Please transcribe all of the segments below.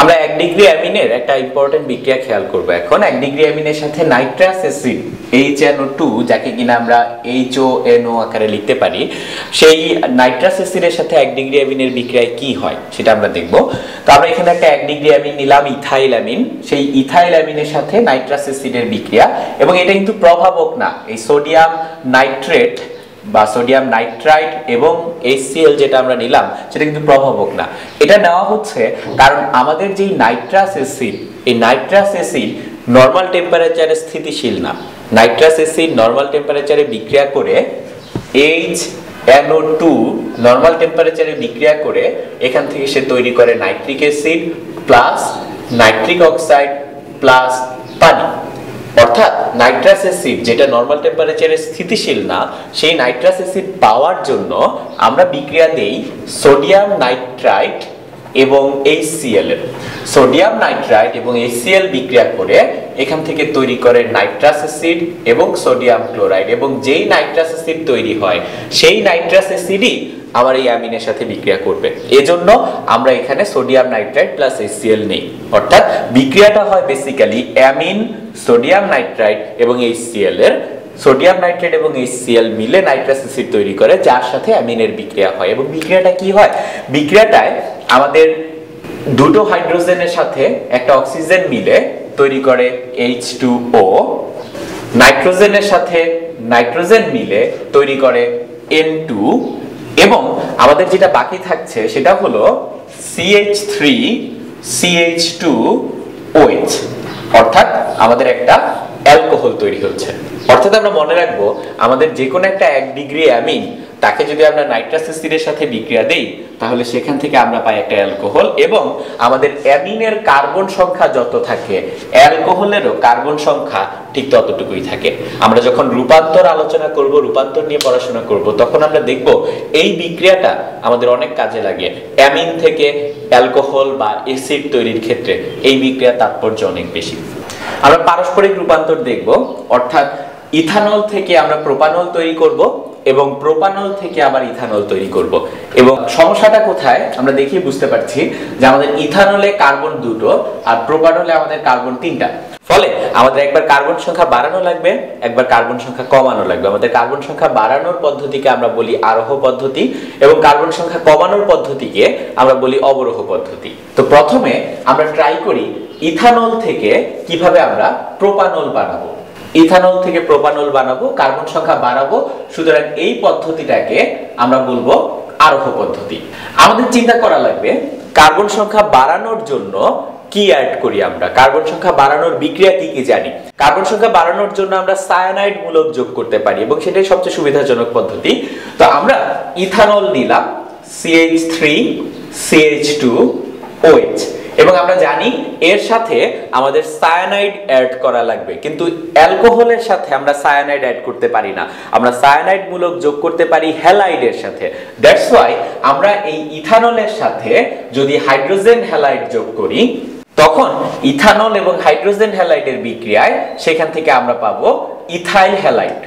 আমরা 1 ডিগ্রি অ্যামিনের একটা ইম্পর্টেন্ট বিক্রিয়া খেয়াল করব। এখন 1 ডিগ্রি অ্যামিনের সাথে নাইট্রাস অ্যাসিড HNO2 যাকে কিনা আমরা HONO আকারে লিখতে পারি, সেই নাইট্রাস অ্যাসিডের সাথে 1 ডিগ্রি অ্যামিনের বিক্রিয়ায় কি হয় সেটা আমরা দেখব। তো আমরা এখানে একটা 1 ডিগ্রি অ্যামিন নিলাম, ইথাইল অ্যামিন। সেই ইথাইল অ্যামিনের সাথে নাইট্রাস অ্যাসিডের বিক্রিয়া, এবং এটা কিন্তু প্রভাবক না। এই সোডিয়াম নাইট্রেট বা সোডিয়াম নাইট্রাইট এবং HCl যেটা আমরা নিলাম সেটা কিন্তু প্রভাবক না। এটা নেওয়া হচ্ছে কারণ আমাদের যেই নাইট্রাস অ্যাসিড, এই নাইট্রাস অ্যাসিড নরমাল টেম্পারেচারে স্থিতিশীল না। নাইট্রাস অ্যাসিড নরমাল টেম্পারেচারে বিক্রিয়া করে HNO2 নরমাল টেম্পারেচারে বিক্রিয়া করে এখান থেকে সে তৈরি করে nitric acid plus nitric oxide plus পানি। অর্থাৎ নাইট্রাস অ্যাসিড যেটা নরমাল টেম্পারেচারে স্থিতিশীল না, সেই নাইট্রাস অ্যাসিড পাওয়ার জন্য আমরা বিক্রিয়া দেই সোডিয়াম নাইট্রাইট এবং HCl এর। সোডিয়াম নাইট্রাইট এবং HCl বিক্রিয়া করে এখান থেকে তৈরি করে নাইট্রাস অ্যাসিড এবং সোডিয়াম ক্লোরাইড, এবং যেই নাইট্রাস অ্যাসিড তৈরি হয় সেই নাইট্রাস অ্যাসিডই আমার এই অ্যামিনের সাথে বিক্রিয়া করবে। এজন্য আমরা এখানে সোডিয়াম নাইট্রাইট প্লাস HCl নেই। অর্থাৎ বিক্রিয়াটা হয় বেসিক্যালি অ্যামিন, সোডিয়াম নাইট্রাইট এবং HCl এর। সোডিয়াম নাইট্রেট এবং HCl মিলে নাইট্রাস অ্যাসিড তৈরি করে, যার সাথে অ্যামিনের বিক্রিয়া হয়। এবং বিক্রিয়াটা কি হয়? বিক্রিয়াটায় আমাদের দুটো হাইড্রোজেনের সাথে একটা অক্সিজেন মিলে তৈরি করে H2O, নাইট্রোজেনের সাথে নাইট্রোজেন মিলে তৈরি করে N2, এবং আমাদের যেটা বাকি থাকছে সেটা হলো CH3CH2OH। অর্থাৎ আমাদের একটা অ্যালকোহল তৈরি হচ্ছে। অর্থাৎ আমরা মনে রাখবো, আমাদের যে কোনো একটা 1 ডিগ্রি অ্যামিন তাকে যদি আমরা নাইট্রাস অ্যাসিডের সাথে বিক্রিয়া দেই তাহলে সেখান থেকে আমরা পাই একটা অ্যালকোহল, এবং আমাদের অ্যামিনের কার্বন সংখ্যা যত থাকে অ্যালকোহলেরও কার্বন সংখ্যা ঠিক ততটুকুই থাকে। আমরা যখন রূপান্তর আলোচনা করব, রূপান্তর নিয়ে পড়াশোনা করব, তখন আমরা দেখব এই বিক্রিয়াটা আমাদের অনেক কাজে লাগে। অ্যামিন থেকে অ্যালকোহল বা অ্যাসিড তৈরির ক্ষেত্রে এই বিক্রিয়ার তাৎপর্য অনেক বেশি। আমরা পারস্পরিক রূপান্তর দেখব, অর্থাৎ ইথানল থেকে আমরা প্রোপানল তৈরি করব এবং প্রোপানল থেকে আবার ইথানল তৈরি করব। এবং সমস্যাটা কোথায় আমরা দেখি বুঝতে পারছি যে আমাদের ইথানলে কার্বন 2টো আর প্রোপানলে আমাদের কার্বন 3টা। ফলে আমাদের একবার কার্বন সংখ্যা বাড়ানো লাগবে, একবার কার্বন সংখ্যা কমানো লাগবে। আমাদের কার্বন সংখ্যা বাড়ানোর পদ্ধতিকে আমরা বলি আরোহ পদ্ধতি, এবং কার্বন সংখ্যা কমানোর পদ্ধতিকে আমরা বলি অবরোহ পদ্ধতি। তো প্রথমে আমরা ট্রাই করি ইথানল থেকে কিভাবে আমরা প্রোপানল বানাবো। ইথানল থেকে প্রোপানল বানাবো, কার্বন সংখ্যা বাড়াবো, সুতরাং এই পদ্ধতিটাকে আমরা বলবো আরোহ পদ্ধতি। আমাদের চিন্তা করা লাগবে কার্বন সংখ্যা বাড়ানোর জন্য কি অ্যাড করি আমরা, কার্বন সংখ্যা বাড়ানোর বিক্রিয়া কি কি জানি। কার্বন সংখ্যা বাড়ানোর জন্য আমরা সায়ানাইড মূলক যোগ করতে পারি, এবং সেটাই সবচেয়ে সুবিধাজনক পদ্ধতি। তো আমরা ইথানল নিলাম CH3CH2OH, এবং আমরা জানি এর সাথে আমাদের সায়ানাইড অ্যাড করা লাগবে, কিন্তু অ্যালকোহলের সাথে আমরা সায়ানাইড অ্যাড করতে পারি না। আমরা সায়ানাইড মূলক যোগ করতে পারি হ্যালাইডের সাথে। দ্যাটস ওয়াই আমরা এই ইথানলের সাথে যদি হাইড্রোজেন হ্যালাইড যোগ করি, তখন ইথানল এবং হাইড্রোজেন হ্যালাইডের বিক্রিয়ায় সেখান থেকে আমরা পাবো ইথাইল হ্যালাইড।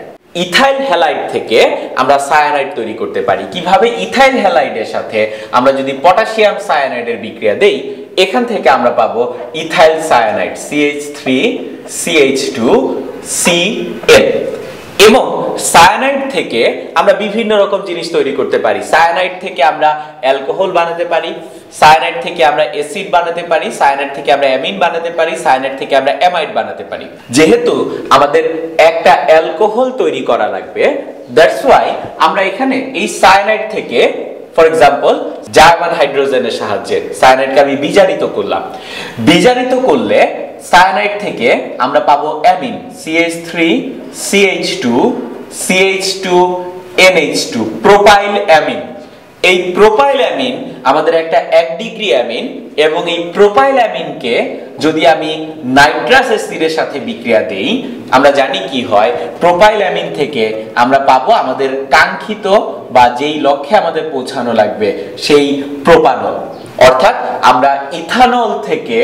ইথাইল হ্যালাইড থেকে আমরা সায়ানাইড তৈরি করতে পারি। কিভাবে? ইথাইল হ্যালাইডের সাথে আমরা যদি পটাশিয়াম সায়ানাইডের বিক্রিয়া দেই, এখান থেকে আমরা পাবো ইথাইল সায়ানাইড CH3CH2Cl। এবং সায়ানাইড থেকে আমরা বিভিন্ন রকম জিনিস তৈরি করতে পারি। সায়ানাইড থেকে আমরা অ্যালকোহল বানাতে পারি, সায়ানাইড থেকে আমরা অ্যাসিড বানাতে পারি, সায়ানাইড থেকে আমরা অ্যামিন বানাতে পারি, সায়ানাইড থেকে আমরা অ্যামাইড বানাতে পারি। যেহেতু আমাদের একটা অ্যালকোহল তৈরি করা লাগবে, দ্যাটস ওয়াই আমরা এখানে এই সায়ানাইড থেকে, ফর এক্সাম্পল, জার্মান হাইড্রোজেনের সাহায্যে সায়ানাইডকে আমি বিজারিত করলাম। বিজারিত করলে সায়ানাইড থেকে আমরা পাবো অ্যামিন CH3CH2CH2NH2, প্রোপাইল অ্যামিন। এই প্রোপাইল অ্যামিন আমাদের একটা 1 ডিগ্রি অ্যামিন, এবং এই প্রোপাইল অ্যামিনকে যদি আমি নাইট্রাস অ্যাসিডের সাথে বিক্রিয়া দেই, আমরা জানি কি হয়। প্রোপাইল অ্যামিন থেকে আমরা পাবো আমাদের কাঙ্ক্ষিত বা যেই লক্ষ্যে আমাদের পৌঁছানো লাগবে সেই প্রোপানল। অর্থাৎ আমরা ইথানল থেকে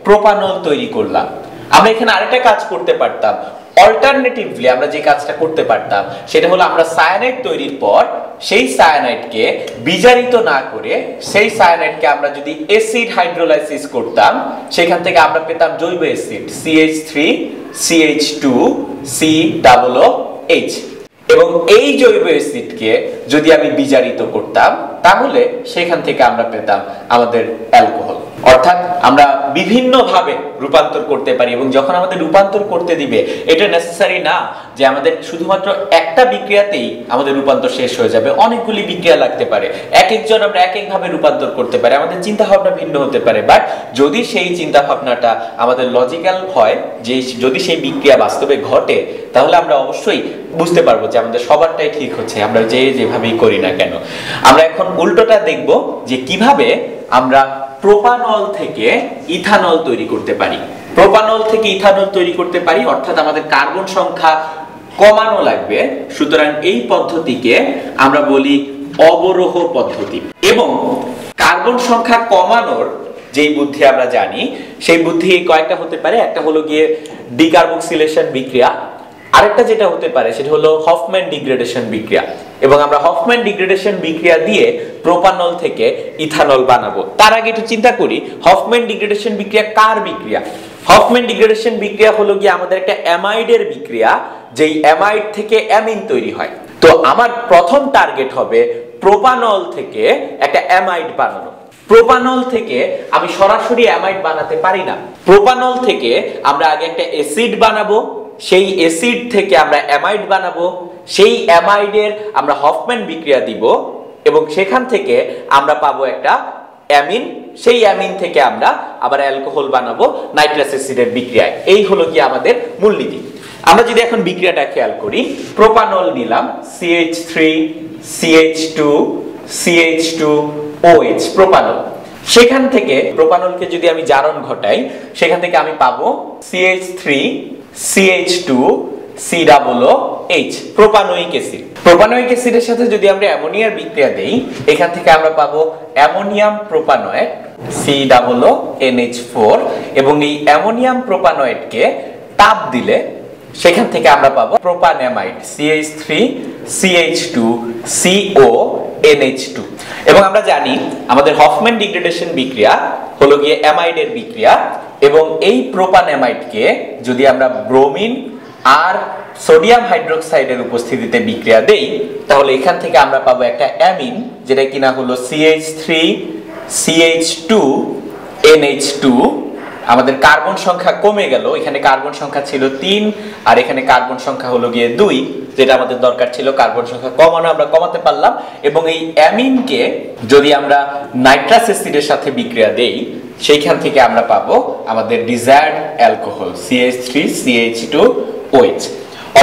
প্রোপানল তৈরি করলাম। আমরা এখানে আরেকটা কাজ করতে পারতাম, অল্টারনেটিভলি আমরা যে কাজটা করতে পারতাম সেটা হলো আমরা সায়ানাইড তৈরির পর সেই সায়ানাইডকে বিজারিত না করে সেই সায়ানাইডকে আমরা যদি অ্যাসিড হাইড্রোলাইসিস করতাম সেখান থেকে আমরা পেতাম জৈব অ্যাসিড CH3CH2COOH। এবং এই জৈব অ্যাসিডকে যদি আমি বিজারিত করতাম তাহলে সেখান থেকে আমরা পেতাম আমাদের অ্যালকোহল। অর্থাৎ আমরা বিভিন্ন ভাবে রূপান্তর করতে পারি এবং যখন আমাদের রূপান্তর করতে দিবে এটা নেসেসারি না যে আমাদের শুধুমাত্র একটা বিক্রিয়াতেই আমাদের রূপান্তর শেষ হয়ে যাবে, অনেকগুলি বিক্রিয়া লাগতে পারে, এক একজন আমরা এক এক ভাবে রূপান্তর করতে পারি, আমাদের চিন্তা ভাবনা ভিন্ন হতে পারে। বাট যদি সেই চিন্তা ভাবনাটা আমাদের লজিক্যাল হয়, যে যদি সেই বিক্রিয়া বাস্তবে ঘটে, তাহলে আমরা অবশ্যই বুঝতে পারবো যে আমাদের সবারটাই ঠিক হচ্ছে, আমরা যেভাবেই করি না কেন। আমরা এখন উল্টোটা দেখব যে কিভাবে আমরা প্রোপানল থেকে ইথানল তৈরি করতে পারি। প্রোপানল থেকে ইথানল তৈরি করতে পারি অর্থাৎ আমাদের কার্বন সংখ্যা কমানো লাগবে, সুতরাং এই পদ্ধতিকে আমরা বলি অবরোহ পদ্ধতি। এবং কার্বন সংখ্যা কমানোর যেই বুদ্ধি আমরা জানি সেই বুদ্ধি কয়েকটা হতে পারে। একটা হলো গিয়ে ডিকার্বক্সিলেশন বিক্রিয়া, আরেকটা যেটা হতে পারে সেটা হলো হফম্যান ডিগ্রেডেশন বিক্রিয়া। এবং আমরা হফম্যান ডিগ্রেডেশন বিক্রিয়া দিয়ে প্রোপানল থেকে ইথানল বানাবো। তার আগে একটু চিন্তা করি হফম্যান ডিগ্রেডেশন বিক্রিয়া কার বিক্রিয়া? হফম্যান ডিগ্রেডেশন বিক্রিয়া হলো গিয়ে আমাদের একটা অ্যামাইডের বিক্রিয়া, যেই অ্যামাইড থেকে অ্যামিন তৈরি হয়। তো আমার প্রথম টার্গেট হবে প্রোপানল থেকে একটা অ্যামাইড বানানো। প্রোপানল থেকে আমি সরাসরি অ্যামাইড বানাতে পারি না, প্রোপানল থেকে আমরা আগে একটা অ্যাসিড বানাবো, সেই অ্যাসিড থেকে আমরা অ্যামাইড বানাবো, সেই অ্যামাইডের আমরা হফম্যান বিক্রিয়া দিব এবং সেখান থেকে আমরা পাবো একটা অ্যামিন, সেই অ্যামিন থেকে আমরা আবার অ্যালকোহল বানাবো নাইট্রাস অ্যাসিডের বিক্রিয়ায়। এই হলো কি আমাদের মূলনীতি। আমরা যদি এখন বিক্রিয়াটা খেয়াল করি, প্রোপানল নিলাম CH3CH2CH2OH প্রোপানল, সেখান থেকে প্রোপানলকে যদি আমি জারণ ঘটাই সেখান থেকে আমি পাবো CH3CH2COOH প্রোপানোয়িক অ্যাসিড। প্রোপানোয়িক অ্যাসিডের সাথে যদি আমরা অ্যামোনিয়ার বিক্রিয়া দেই এখান থেকে আমরা পাবো অ্যামোনিয়াম প্রোপানয়েড COOH4 এবং এই অ্যামোনিয়াম প্রোপানয়েডকে তাপ দিলে সেখান থেকে আমরা পাবো প্রোপানঅ্যামাইড CH3CH2CONH2। এবং আমরা জানি আমাদের হফম্যান ডিগ্রেডেশন বিক্রিয়া হলো গিয়ে অ্যামাইডের বিক্রিয়া এবং এই প্রোপানঅ্যামাইডকে যদি আমরা ব্রোমিন আর সোডিয়াম হাইড্রোক্সাইডের উপস্থিতিতে বিক্রিয়া দেই তাহলে এখান থেকে আমরা পাবো একটা অ্যামিন যেটা কিনা হলো CH3CH2NH2। আমাদের কার্বন সংখ্যা কমে গেল, এখানে কার্বন সংখ্যা ছিল 3 আর এখানে কার্বন সংখ্যা হলো গিয়ে 2, যেটা আমাদের দরকার ছিল কার্বন সংখ্যা কমানো, আমরা কমাতে পারলাম। এবং এই অ্যামিনকে যদি আমরা নাইট্রাস অ্যাসিডের সাথে বিক্রিয়া দেই সেইখান থেকে আমরা পাবো আমাদের ডিজায়ার্ড অ্যালকোহল CH3CH2OH।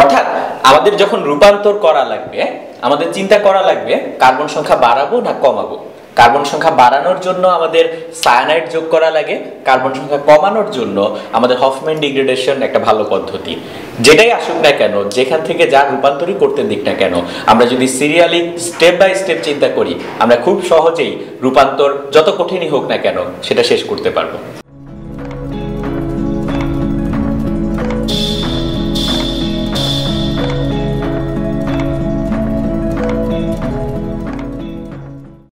অর্থাৎ আমাদের যখন রূপান্তর করা লাগবে আমাদের চিন্তা করা লাগবে কার্বন সংখ্যা বাড়াবো না কমাবো। কার্বন সংখ্যা বাড়ানোর জন্য আমাদের সায়ানাইড যোগ করা লাগে, কার্বন সংখ্যা কমানোর জন্য আমাদের হফম্যান ডিগ্রেডেশন একটা ভালো পদ্ধতি। যেটাই আসুক না কেন, যেখান থেকে যা রূপান্তরই করতে দিক না কেন, আমরা যদি সিরিয়ালি স্টেপ বাই স্টেপ চিন্তা করি আমরা খুব সহজেই রূপান্তর যত কঠিনই হোক না কেন সেটা শেষ করতে পারবো।